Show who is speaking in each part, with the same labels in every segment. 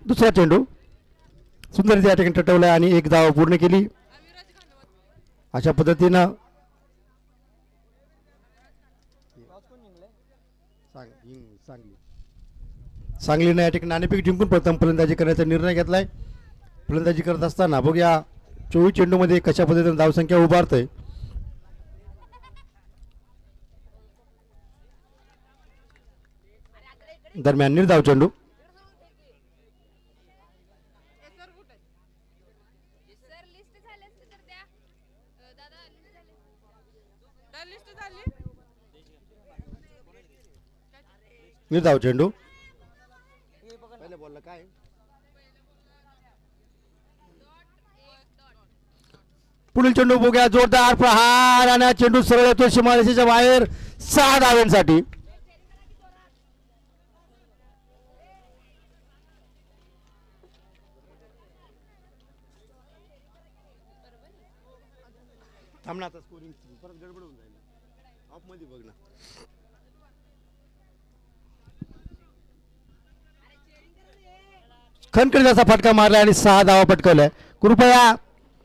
Speaker 1: दुसरा चेंडू सुंदर त्या ठिकाणी टटवला आणि एक धाव पूर्ण केली. अशा पद्धतीनं सांगलीने या ठिकाणी नाणेफेक जिंकून प्रथम फलंदाजी करण्याचा निर्णय घेतलाय. फलंदाजी करत असताना बघूया 24 चेंडूमध्ये कशा पद्धतीने धावसंख्या उभारतोय. दरम्यान निर्धाव चेंडू निर्धाव चेंडू पुढील चेंडू बघूया जोरदार प्रहार आणि चेंडू सरळ येतो सीमारेषेच्या बाहेर 6 धावांसाठी. खणखणीत फटका मारला आणि 6 धावा पटकवल्या. कृपया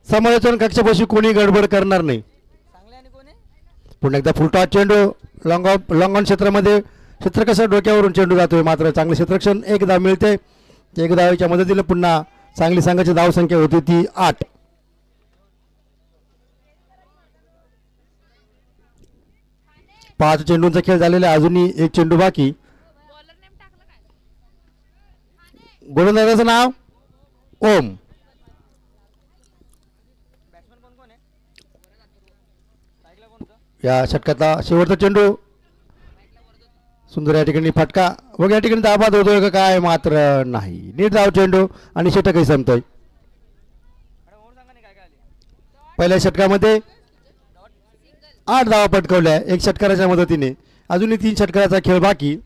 Speaker 1: समालोचन कक्षापाशी कोणी गडबड करणार नाही. पुन्हा एकदा फुलटॉस चेंडू लॉंग ऑन क्षेत्रामध्ये क्षेत्ररक्षक डोक्यावरून चेंडू जातोय. मात्र चांगले क्षेत्ररक्षण एक धाव मिळते. एक धावेच्या मदतीने पुन्हा चांगली संघाची धाव संख्या होती ती 8. पाच चेंडूंचा खेळ झालेला अजूनही एक चेंडू बाकी. गोलंदाजाचं नाव ओम. या षटकातला शेवटचा चेंडू सुंदर या ठिकाणी फटका व या ठिकाणी दाबाद होतोय का काय मात्र नाही. निर्धाव चेंडू आणि षटकही संपतोय. पहिल्या षटकामध्ये 8 धावा पटकवल्या एक षटकाराच्या मदतीने. अजूनही 3 षटकाराचा खेळ बाकी.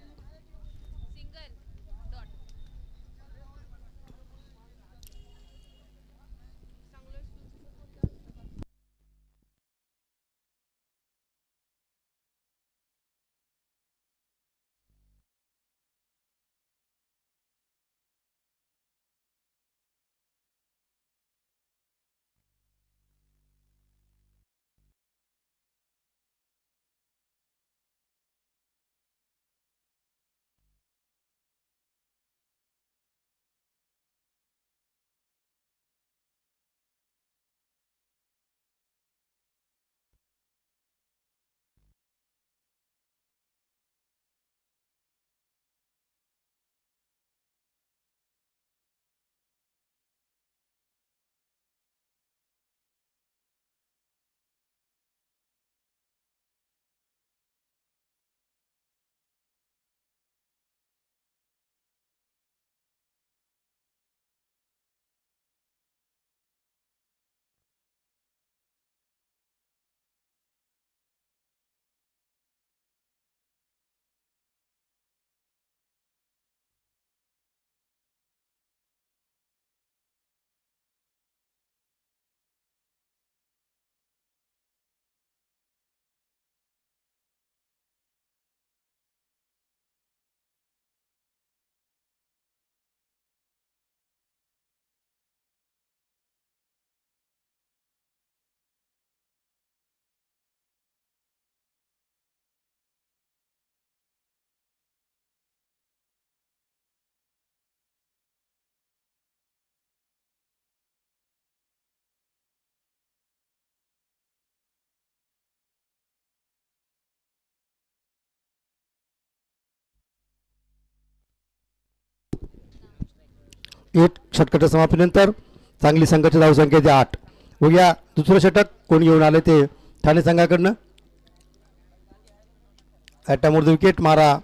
Speaker 1: एक षटकाच्या समाप्तीनंतर चांगली संघाची धावसंख्या आहे 8. बघूया दुसरं षटक कोण घेऊन आले ते ठाणे संघाकडनं. ॲटामोर विकेट मारा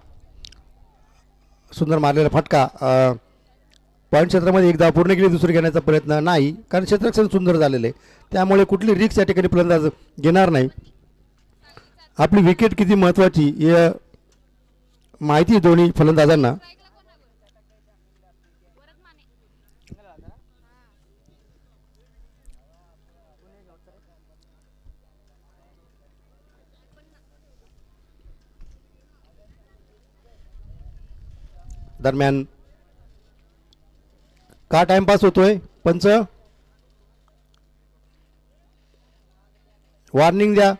Speaker 1: सुंदर मारलेला फटका. पॉईंट क्षेत्रामध्ये एक धाव पूर्ण केली. दुसरी घेण्याचा प्रयत्न नाही कारण क्षेत्ररक्षण सुंदर झालेले आहे. त्यामुळे कुठली रिक्स या ठिकाणी फलंदाज घेणार नाही. आपली विकेट किती महत्त्वाची हे माहिती दोन्ही फलंदाजांना. दरम्यान का टाइमपास होतोय पंच? वॉर्निंग द्या.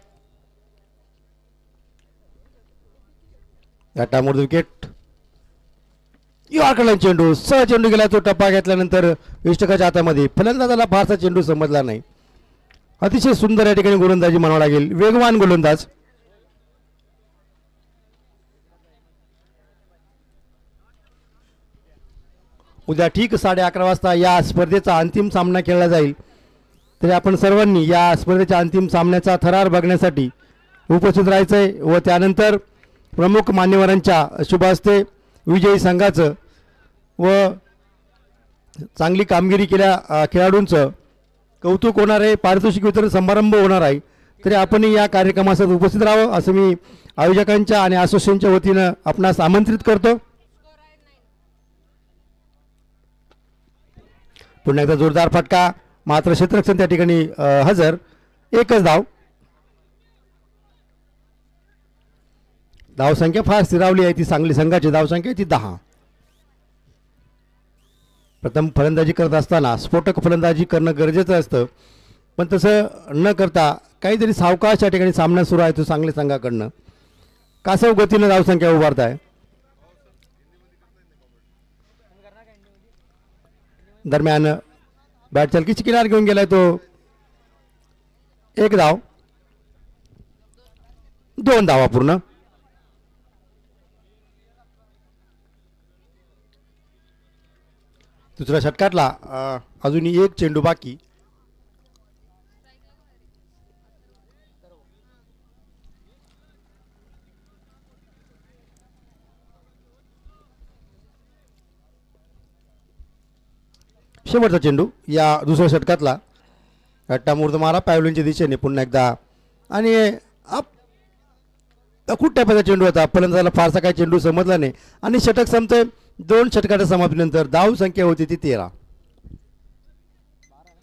Speaker 1: गटामोड विकेट. यॉर्कर चेंडू सह चेंडू गेला. तो टप्पा घेतल्यानंतर विष्टकाच्या हातामध्ये. फलंदाजाला फारसा चेंडू समजला नाही. अतिशय सुंदर या ठिकाणी गोलंदाजी म्हणावं लागेल. वेगवान गोलंदाज. उद्या ठीक 11:30 वाजता या स्पर्धेचा अंतिम सामना खेळला जाईल. तरी आपण सर्वांनी या स्पर्धेच्या अंतिम सामन्याचा थरार बघण्यासाठी उपस्थित राहायचंय व त्यानंतर प्रमुख मान्यवरांच्या शुभ हस्ते विजयी संघाचं व चांगली कामगिरी केल्या खेळाडूंचं कौतुक होणार आहे. पारितोषिक वितरण समारंभ होणार आहे. तरी आपण या कार्यक्रमासाठी उपस्थित राहावं असं मी आयोजकांच्या आणि असोसिएशनच्या वतीनं आपणास आमंत्रित करतो. पुन्हा एकदा जोरदार फटका. मात्र क्षेत्ररक्षण त्या ठिकाणी हजर. एकच धाव. धावसंख्या फार स्थिरावली आहे. ती सांगली संघाची धावसंख्या ती 10. प्रथम फलंदाजी करत असताना स्फोटक फलंदाजी करणं गरजेचं असतं. पण तसं न करता काहीतरी सावकाश या ठिकाणी सामना सुरू आहे तो सांगली संघाकडनं. कासव गतीनं धावसंख्या उभारत आहे. दरम्यान बॅट चलकीची किनार घेऊन गेलाय तो. एक धाव. 2 धावा पूर्ण. दुसऱ्या षटकातला अजूनही एक चेंडू बाकी. शेवटचा चेंडू या दुसऱ्या षटकातला. गट्टा मुहूर्त मारा पॅव्हलिनच्या दिशेने पुन्हा एकदा. आणि खूप टायपाचा चेंडू होता. फलंदाजाला फारसा काही चेंडू समजला नाही आणि षटक संपतंय. 2 षटकाच्या समाप्तीनंतर धाव संख्या होती ती 13.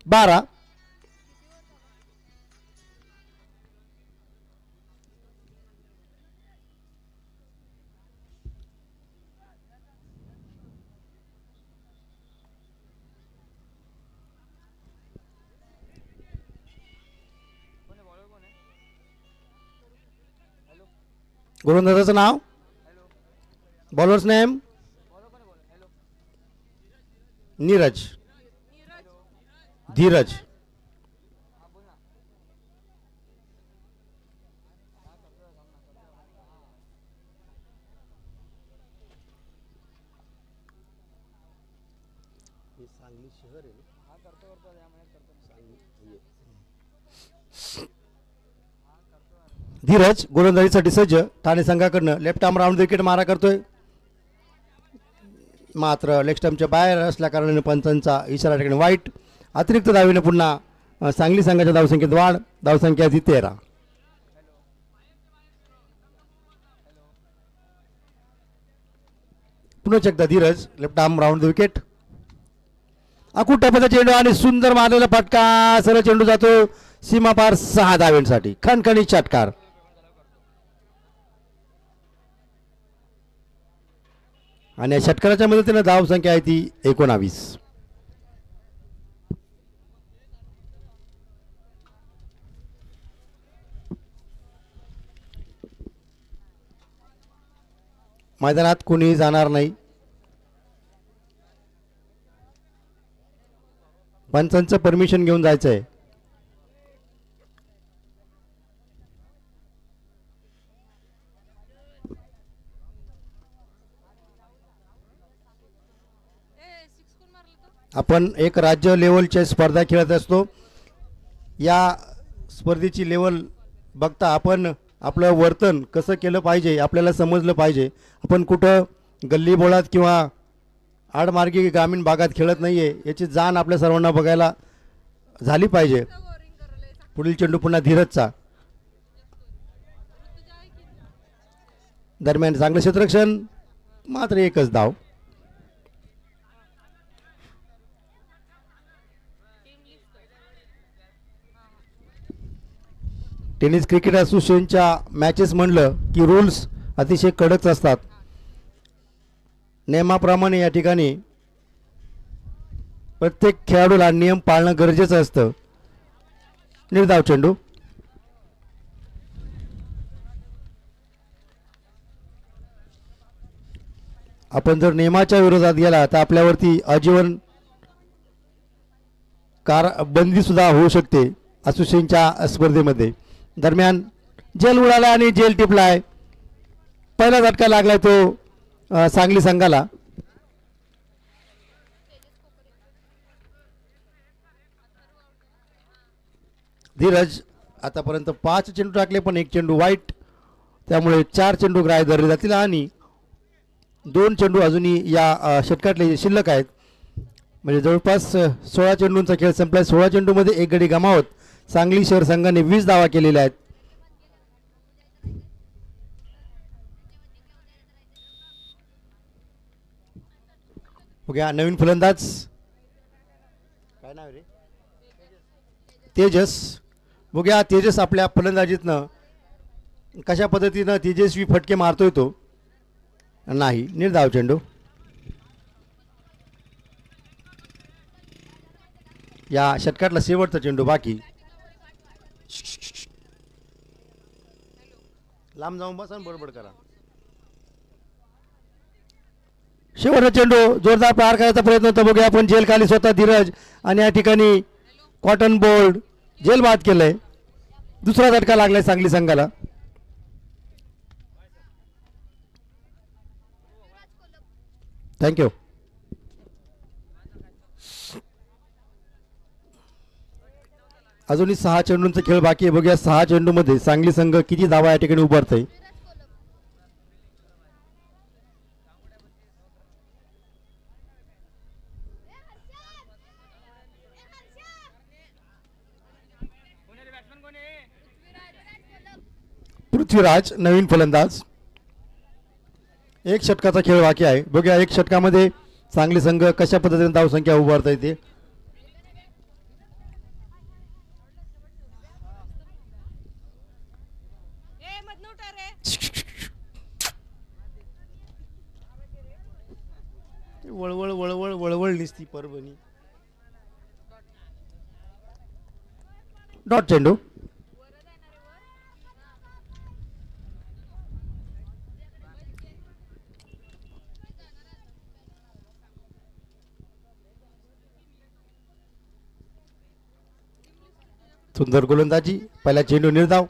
Speaker 1: 12. गोलंदाजाचं नाव. Bowlers name Neeraj. धीरज. धीरज गोलंदाजीसाठी सज्ज. ठाणे संघाकडनं लेफ्ट आर्म राऊंड विकेट मारा करतोय. मात्र लेग स्टंपच्या बाहेर असल्या कारणाने पंचांचा इशारा ठिकाणी वाईट. अतिरिक्त धावेने पुन्हा सांगली संघाच्या धावसंख्येत वाढ. धावसंख्या ती 13. पुन्हा एकदा Dheeraj left arm round wicket. अकूट टप्प्याचा चेंडू आणि सुंदर मारलेला फटका. सरळ चेंडू जातो सीमा पार 6 धावेंसाठी. खणखणीत षटकार. आणि या षटकाराच्या मदतीने धाव संख्या आहे ती 19. मैदानात कोणी जाणार नाही. पंचांचं परमिशन घेऊन जायचंय. आपण एक राज्य लेवलच्या स्पर्धा खेळत असतो. या स्पर्धेची लेवल बघता आपण आपलं वर्तन कसं केलं पाहिजे आपल्याला समजलं पाहिजे. आपण कुठं गल्ली बोळात किंवा आडमार्गी ग्रामीण भागात खेळत नाही आहे याची जाण आपल्या सर्वांना बघायला झाली पाहिजे. पुढील चेंडू पुन्हा धीरजचा. दरम्यान चांगलं क्षेत्ररक्षण. मात्र एकच धाव. टेनिस क्रिकेट असोसिएशनच्या मॅचेस म्हणलं की रूल्स अतिशय कडक असतात. नियमाप्रमाणे या ठिकाणी प्रत्येक खेळाडूला नियम पाळणं गरजेचं असतं. निर्धाव चेंडू. आपण जर नियमाच्या विरोधात गेला तर आपल्यावरती आजीवन बंदी सुद्धा होऊ शकते असोसिएशनच्या स्पर्धेमध्ये. दरम्यान जेल उडाला आणि जेल टिपलाय. पहिला झटका लागलाय तो सांगली संघाला. धीरज आतापर्यंत 5 चेंडू टाकले पण 1 चेंडू वाईट, त्यामुळे 4 चेंडू ग्राह्य धरले जातील आणि 2 चेंडू अजूनही या षटकातले शिल्लक आहेत. म्हणजे जवळपास 16 चेंडूंचा खेळ संपलाय. 16 चेंडूमध्ये 1 गडी गमावत सांगली शहर संघाने 20 धावा केलेल्या आहेत. बघूया नवीन फलंदाज काय नाव रे, तेजस. बघूया तेजस आपल्या फलंदाजीतनं कशा पद्धतीनं तेजस्वी फटके मारतोय तो. नाही, निर्धाव चेंडू. या षटकातला शेवटचा चेंडू बाकी. लांब जाऊन बसा बडबड करा. शेवटचा चेंडू जोरदार प्रहार करायचा प्रयत्न होता. बघूया आपण जेल खाली स्वतः धीरज आणि या ठिकाणी कॉटन बोल्ड जेल बाद केलंय. दुसरा झटका लागलाय सांगली संघाला. थँक्यू. अजूनही 6 चेंडूंचा खेळ बाकी आहे. बघूया 6 चेंडूमध्ये सांगली संघ किती धावा या ठिकाणी उभारतोय. पृथ्वीराज नवीन फलंदाज. 1 षटकाचा खेळ बाकी आहे. बघूया 1 षटकामध्ये सांगली संघ कशा पद्धतीने धावसंख्या उभारता येते. वळवळ वळवळ वळवळ निसती परभणी. डॉट चेंडू. सुंदर गोलंदाजी. पहिला चेंडू निर्धाव.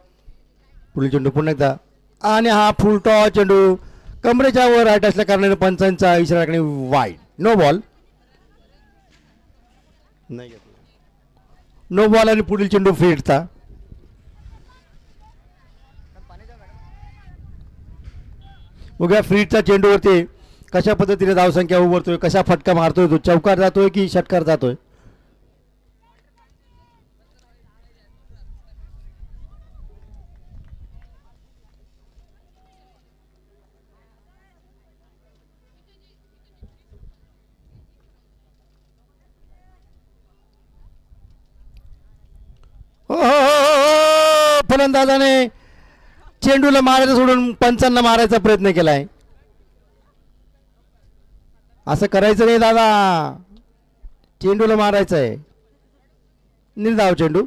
Speaker 1: पुढील चेंडू पुन्हा एकदा आणि हा फुल टॉस चेंडू कमरेच्या वर राईट असल्या कारणाने पंचांचा इशारा वाईड. No ball. नाही नो बॉल आणि पुढील चेंडू फिरता. बघूया फ्रीडचा चेंडूवरती कशा पद्धतीने धावसंख्या उभारतोय, कशा फटका मारतोय, तो चौकार जातोय की षटकार जातोय. फलंदाजाने चेंडूला मारायचं सोडून पंचांना मारायचा प्रयत्न केलाय. असं करायचं नाही दादा, चेंडूला मारायचं आहे. निर्धाव चेंडू.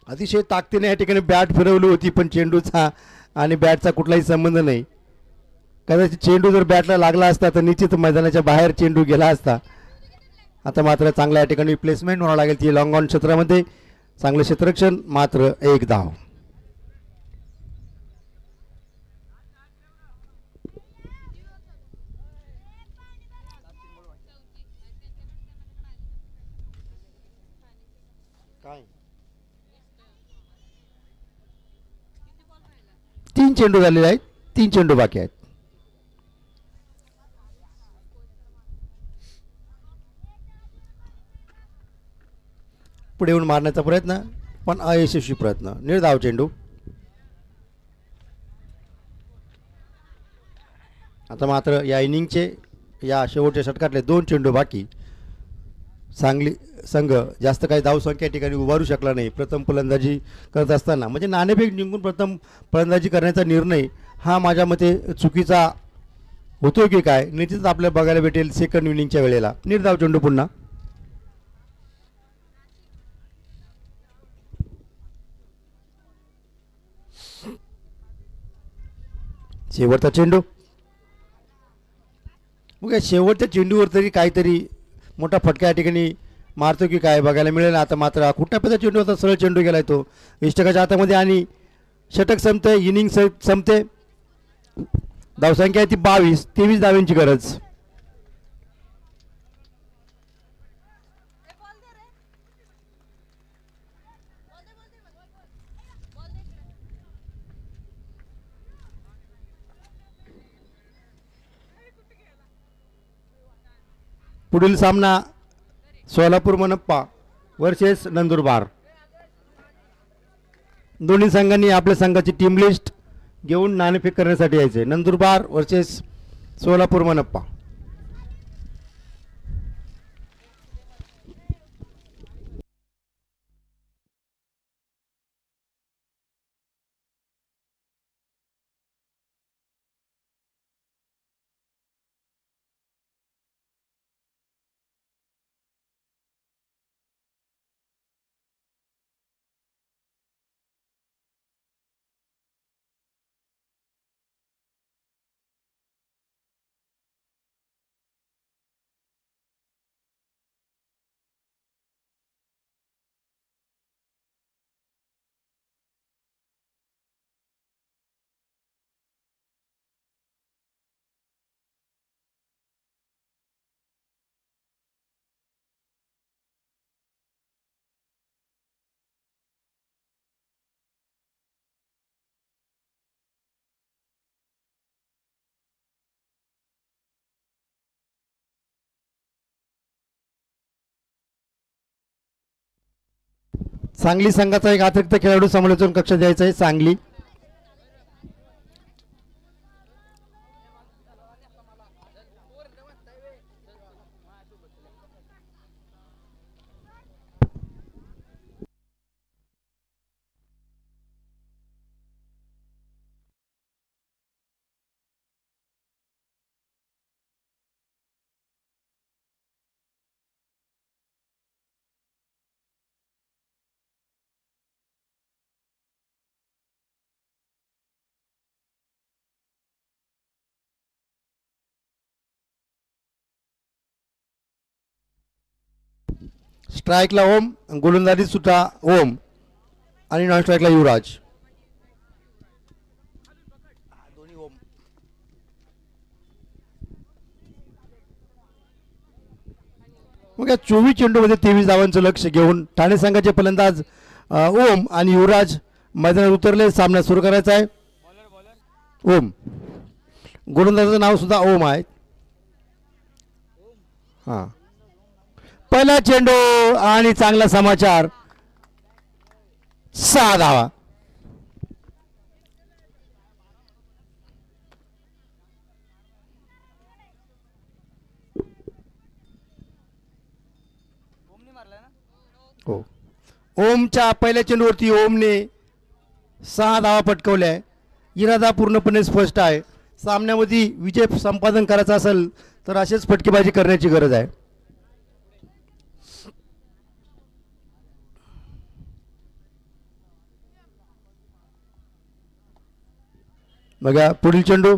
Speaker 1: अतिशय ताकदीने या ठिकाणी बॅट फिरवली होती पण चेंडूचा आणि बॅटचा कुठलाही संबंध नाही. कदाचित चेंडू जर बॅटला लागला असता तर निश्चित मैदानाच्या बाहेर चेंडू गेला असता. आता मात्र चांगल्या या ठिकाणी प्लेसमेंट म्हणावं लागेल ती लॉंग ऑन क्षेत्रामध्ये. चांगलं क्षेत्ररक्षण, मात्र 1 धाव. काय 3 चेंडू झालेले आहेत. 3 चेंडू बाकी आहेत. पुढे येऊन मारण्याचा प्रयत्न पण अयशस्वी प्रयत्न. निर्धाव चेंडू. आता मात्र या इनिंगचे या शेवटच्या षटकातले 2 चेंडू बाकी. सांगली संघ जास्त काही धावसंख्या या ठिकाणी उभारू शकला नाही प्रथम फलंदाजी करत असताना. म्हणजे नाणेफेक जिंकून प्रथम फलंदाजी करण्याचा निर्णय हा माझ्या मते चुकीचा होतोय की काय निश्चितच आपल्याला बघायला भेटेल सेकंड इनिंगच्या वेळेला. निर्धाव चेंडू पुन्हा. शेवटचा चेंडू. मग या शेवटच्या चेंडूवर तरी काहीतरी मोठा फटका या ठिकाणी मारतो की काय बघायला मिळेल. आता मात्र कुठ्यापेक्षा चेंडू होता, सरळ चेंडू गेलाय तो इष्टकाच्या हातामध्ये आणि षटक संपते. इनिंग संपते. धावसंख्या आहे ती 22. 23 धावांची गरज. पुढील सामना सोलापूर मनप्पा वर्सेस नंदुरबार. दोन्ही संघांनी आपल्या संघाची टीम लिस्ट घेऊन नाणेफेक करण्यासाठी यायचे. नंदुरबार वर्सेस सोलापूर मनप्पा. सांगली संघाचा एक अतिरिक्त खेळाडू समालोचन कक्ष द्यायचा आहे. सांगली स्ट्राईकला ओम, गोलंदाजी सुद्धा ओम आणि नॉन स्ट्राईकला युवराज. मग या 24 चेंडूमध्ये 23 धावांचं लक्ष घेऊन ठाणे संघाचे फलंदाज ओम आणि युवराज मैदानात उतरले. सामना सुरू करायचा आहे. ओम, गोलंदाजाचं नाव सुद्धा ओम आहे. हां, पहिला चेंडू आणि चांगला समाचार, 6 धावा. हो, ओमच्या पहिल्या चेंडूवरती ओमने 6 धावा पटकवल्या. इरादा पूर्णपणे स्पष्ट आहे. सामन्यामध्ये विजय संपादन करायचा असेल तर असेच फटकेबाजी करण्याची गरज आहे. बघा पुढील चेंडू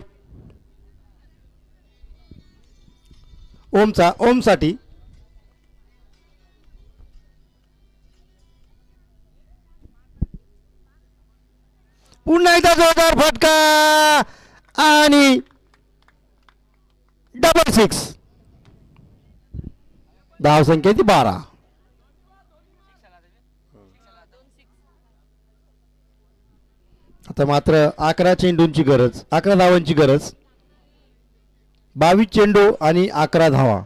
Speaker 1: ओमसाठी. पुन्हा एकदा जोरदार फटका आणि डबल 6. धावसंख्या ती 12. आता मात्र 11 चेंडूंची गरज, 11 धावांची गरज. 22 चेंडू आणि 11 धावा,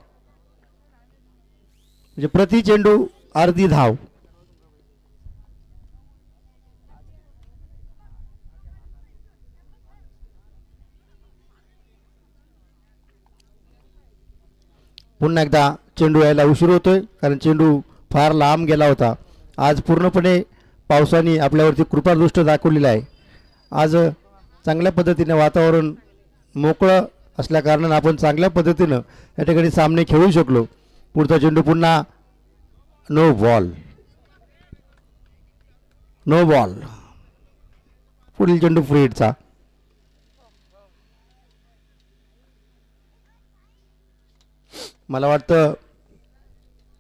Speaker 1: म्हणजे प्रति चेंडू अर्धी धाव. पुन्हा एकदा चेंडू यायला उशीर होतोय कारण चेंडू फार लांब गेला होता. आज पूर्णपणे पावसाने आपल्यावरती कृपादृष्टी दाखवलेली आहे. आज चांगल्या पद्धतीने वातावरण मोकळं असल्या कारणानं आपण चांगल्या पद्धतीनं या ठिकाणी सामने खेळू शकलो. पुढचा चेंडू पुन्हा नो बॉल. No ball. पुढील चेंडू फ्री हिटचा. मला वाटतं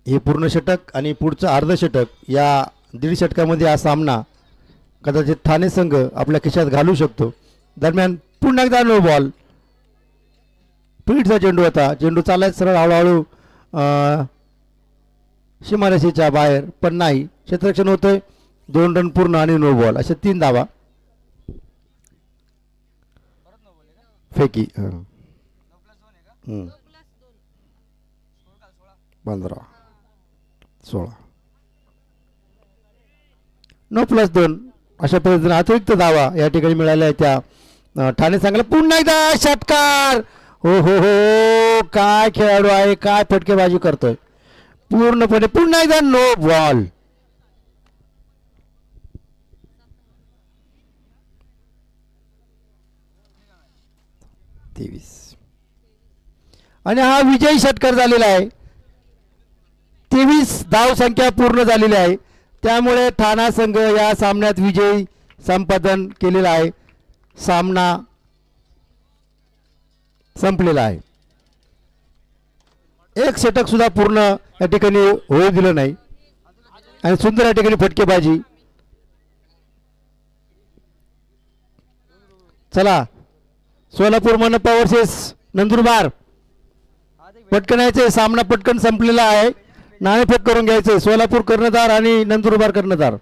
Speaker 1: हे पूर्ण षटक आणि पुढचं अर्धषटक या दीड षटकामध्ये हा सामना कदाचित ठाणे संघ आपल्या खिशात घालू शकतो. दरम्यान पुन्हा एकदा नो बॉल. पीठचा चेंडू होता. चेंडू चालायच सरळ हळूहळू सीमारेषेच्या बाहेर, पण नाही, क्षेत्ररक्षण होतंय. 2 रन पूर्ण आणि नो बॉल असे 3 धावा. फेकी 15 16 9+2 अशा पद्धतीने अतिरिक्त धावा या ठिकाणी मिळाल्या त्या ठाणे संघाला. पुन्हा एकदा षटकार. हो हो हो, काय खेळाडू आहे, काय फटकेबाजी करतोय पूर्णपणे. पुन्हा एकदा नो बॉल. आणि हा विजयी षटकार झालेला आहे. 23 धाव संख्या पूर्ण झालेली आहे. त्यामुळे ठाणा संघ या सामन्यात विजयी संपादन केलेला आहे. सामना संपलेला आहे. एक षटक सुद्धा पूर्ण या ठिकाणी होऊ दिलं नाही आणि सुंदर या ठिकाणी फटकेबाजी. चला, सोलापूर मनपा वर्सेस नंदुरबार. पटकन यायचे, सामना पटकन संपलेला आहे. नाणेफेक करून घ्यायचे. सोलापूर कर्णधार आणि नंदुरबार कर्णधार.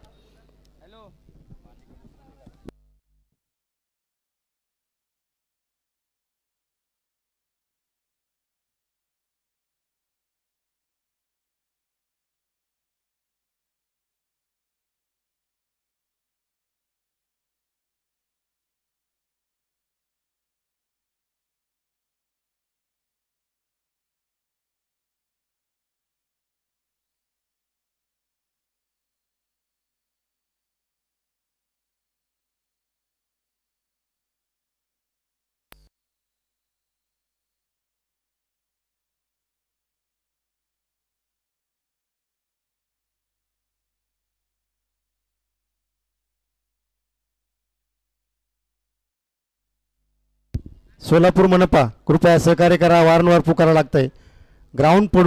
Speaker 1: सोलापूर मनपा कृपया सहकार्य करा. वारंवार पुकारा लागतंय. ग्राउंड पडून